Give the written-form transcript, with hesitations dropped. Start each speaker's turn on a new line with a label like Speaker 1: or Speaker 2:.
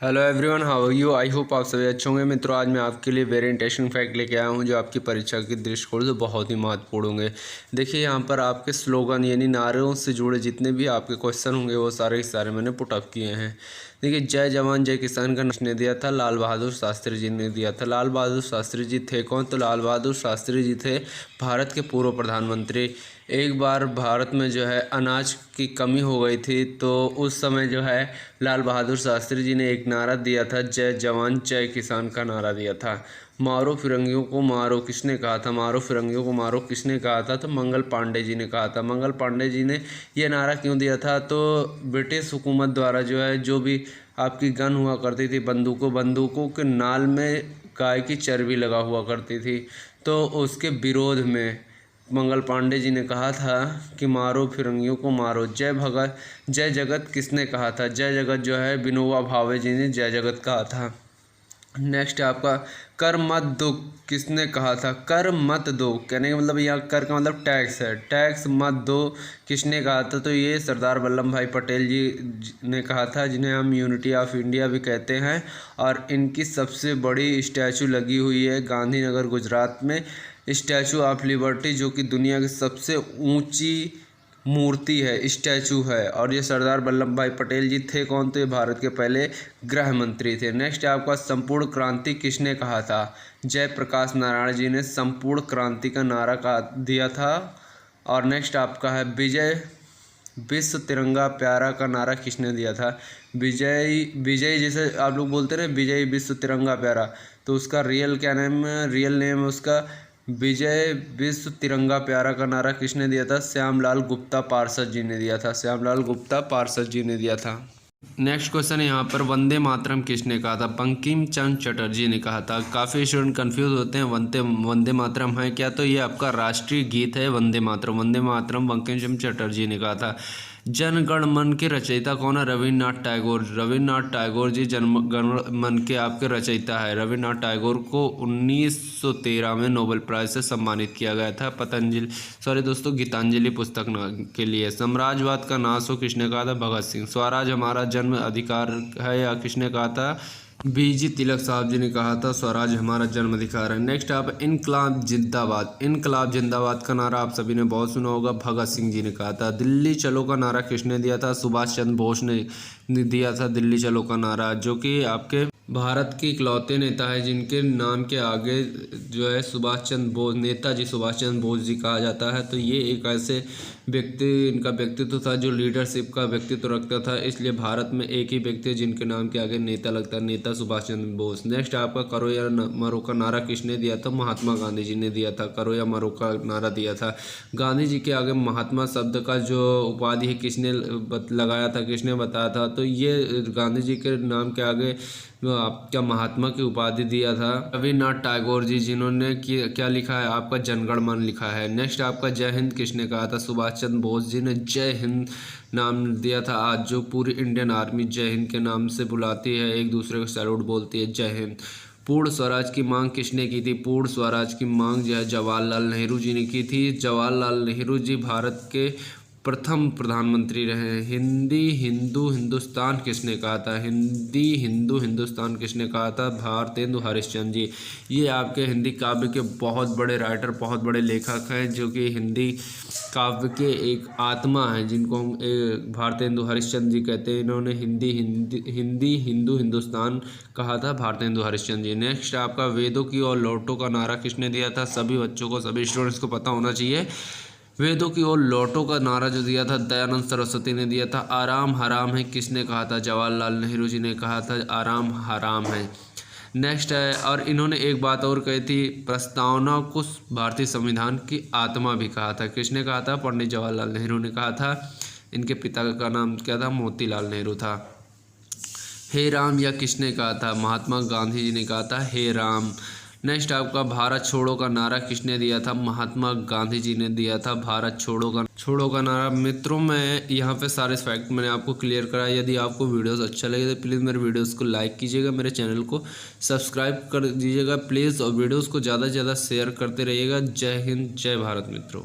Speaker 1: Hello everyone, how are you. I hope आप सभी अच्छे होंगे। मित्रों, आज मैं आपके लिए वेरी इंटरेस्टिंग फैक्ट लेके आया हूं जो आपकी परीक्षा के दृष्टिकोण से बहुत ही महत्वपूर्ण होंगे। देखिए, यहाँ पर आपके स्लोगन यानी नारों से जुड़े जितने भी आपके क्वेश्चन होंगे वो सारे के सारे मैंने पुट अप किए हैं। देखिए, जय जवान जय किसान का किसने दिया था? लाल बहादुर शास्त्री जी ने दिया था। लाल बहादुर शास्त्री जी थे कौन? तो लाल बहादुर शास्त्री जी थे भारत के पूर्व प्रधानमंत्री। एक बार भारत में जो है अनाज की कमी हो गई थी, तो उस समय जो है लाल बहादुर शास्त्री जी ने एक नारा दिया था, जय जवान जय किसान का नारा दिया था। मारो फिरंगियों को मारो किसने कहा था? मारो फिरंगियों को मारो किसने कहा था? तो मंगल पांडे जी ने कहा था। मंगल पांडे जी ने ये नारा क्यों दिया था? तो ब्रिटिश हुकूमत द्वारा जो है जो भी आपकी गन हुआ करती थी, बंदूकों के नाल में गाय की चर्बी लगा हुआ करती थी, तो उसके विरोध में मंगल पांडे जी ने कहा था कि मारो फिरंगियों को मारो। जय जगत किसने कहा था? जय जगत जो है विनोबा भावे जी ने जय जगत कहा था। नेक्स्ट है आपका कर मत दो किसने कहा था? कर मत दो कहने का मतलब यहाँ कर का मतलब टैक्स है। टैक्स मत दो किसने कहा था? तो ये सरदार वल्लभ भाई पटेल जी ने कहा था, जिन्हें हम यूनिटी ऑफ इंडिया भी कहते हैं। और इनकी सबसे बड़ी स्टैचू लगी हुई है गांधीनगर गुजरात में, स्टैचू ऑफ लिबर्टी, जो कि दुनिया की सबसे ऊंची मूर्ति है, स्टैचू है। और ये सरदार वल्लभ भाई पटेल जी थे कौन? तो ये भारत के पहले गृह मंत्री थे। नेक्स्ट है आपका संपूर्ण क्रांति किसने कहा था? जयप्रकाश नारायण जी ने संपूर्ण क्रांति का नारा दिया था। और नेक्स्ट आपका है विजय विश्व तिरंगा प्यारा का नारा किसने दिया था? विजय जैसे आप लोग बोलते रहे विजय विश्व तिरंगा प्यारा, तो उसका रियल नेम उसका विजय विश्व तिरंगा प्यारा का नारा किसने दिया था? श्यामलाल गुप्ता पार्षद जी ने दिया था। श्यामलाल गुप्ता पार्षद जी ने दिया था। नेक्स्ट क्वेश्चन है यहाँ पर वंदे मातरम किसने कहा था? बंकिम चंद्र चटर्जी ने कहा था। काफ़ी स्टूडेंट कंफ्यूज होते हैं वंदे मातरम है क्या, तो ये आपका राष्ट्रीय गीत है वंदे मातरम। वंदे मातरम बंकिम चंद्र चटर्जी ने कहा था। जन गण मन के रचयिता कौन है? रविन्द्रनाथ टैगोर। रविन्द्रनाथ टैगोर जी जन गण मन के आपके रचयिता है। रविन्द्रनाथ टैगोर को 1913 में नोबेल प्राइज से सम्मानित किया गया था गीतांजलि पुस्तक के लिए। साम्राज्यवाद का नाश हो किसने कहा था? भगत सिंह। स्वराज हमारा जन्म अधिकार है या किसने कहा था? बीजी तिलक साहब जी ने कहा था स्वराज हमारा जन्म अधिकार है। नेक्स्ट आप इनकलाब जिंदाबाद। इनकलाब जिंदाबाद का नारा आप सभी ने बहुत सुना होगा, भगत सिंह जी ने कहा था। दिल्ली चलो का नारा किसने दिया था? सुभाष चंद्र बोस ने दिया था दिल्ली चलो का नारा, जो कि आपके भारत के इकलौते नेता है जिनके नाम के आगे जो है सुभाष चंद्र बोस, नेताजी सुभाष चंद्र बोस जी कहा जाता है। तो ये एक ऐसे व्यक्ति, इनका व्यक्तित्व था जो लीडरशिप का व्यक्तित्व रखता था, इसलिए भारत में एक ही व्यक्ति है जिनके नाम के आगे नेता लगता है, नेता सुभाष चंद्र बोस। नेक्स्ट आपका करो या मरो का नारा किसने दिया था? महात्मा गांधी जी ने दिया था। करो या मरो का नारा दिया था। गांधी जी के आगे महात्मा शब्द का जो उपाधि है किसने लगाया था, किसने बताया था? तो ये गांधी जी के नाम के आगे आपका महात्मा की उपाधि दिया था रविन्द्रनाथ टैगोर जी, जिन्होंने क्या लिखा है? आपका जनगण मन लिखा है। नेक्स्ट आपका जय हिंद किसने कहा था? सुभाष चंद्र बोस जी ने जय हिंद नाम दिया था। आज जो पूरी इंडियन आर्मी जय हिंद के नाम से बुलाती है, एक दूसरे को सैल्यूट बोलती है, जय हिंद। पूर्ण स्वराज की मांग किसने की थी? पूर्ण स्वराज की मांग जो है जवाहरलाल नेहरू जी ने की थी। जवाहरलाल नेहरू जी भारत के प्रथम प्रधानमंत्री रहे हैं। हिंदी हिंदू हिंदुस्तान किसने कहा था? हिंदी हिंदू हिंदुस्तान किसने कहा था? भारतेंदु हरिश्चंद्र जी। ये आपके हिंदी काव्य के बहुत बड़े राइटर, बहुत बड़े लेखक हैं, जो कि हिंदी काव्य के एक आत्मा हैं, जिनको हम भारतेंदु हरिश्चंद्र जी कहते हैं। इन्होंने हिंदी हिंदू हिंदुस्तान कहा था, भारतेंदु हरिश्चंद्र जी। नेक्स्ट आपका वेदों की ओर लौटो का नारा किसने दिया था? सभी बच्चों को, सभी स्टूडेंट्स को पता होना चाहिए। वेदों की ओर लौटो का नारा जो दिया था दयानंद सरस्वती ने दिया था। आराम हराम है किसने कहा था? जवाहरलाल नेहरू जी ने कहा था आराम हराम है। नेक्स्ट है, और इन्होंने एक बात और कही थी, प्रस्तावना को भारतीय संविधान की आत्मा भी कहा था। किसने कहा था? पंडित जवाहरलाल नेहरू ने कहा था। इनके पिता का नाम क्या था? मोतीलाल नेहरू था। हे राम या किसने कहा था? महात्मा गांधी जी ने कहा था हे राम। नेक्स्ट आपका भारत छोड़ो का नारा किसने दिया था? महात्मा गांधी जी ने दिया था भारत छोड़ो का नारा। मित्रों, मैं यहाँ पे सारे फैक्ट मैंने आपको क्लियर कराया। यदि आपको वीडियोस अच्छा लगे तो प्लीज़ मेरे वीडियोस को लाइक कीजिएगा, मेरे चैनल को सब्सक्राइब कर दीजिएगा प्लीज़, और वीडियोस को ज़्यादा से ज़्यादा शेयर करते रहिएगा। जय हिंद, जय भारत मित्रों।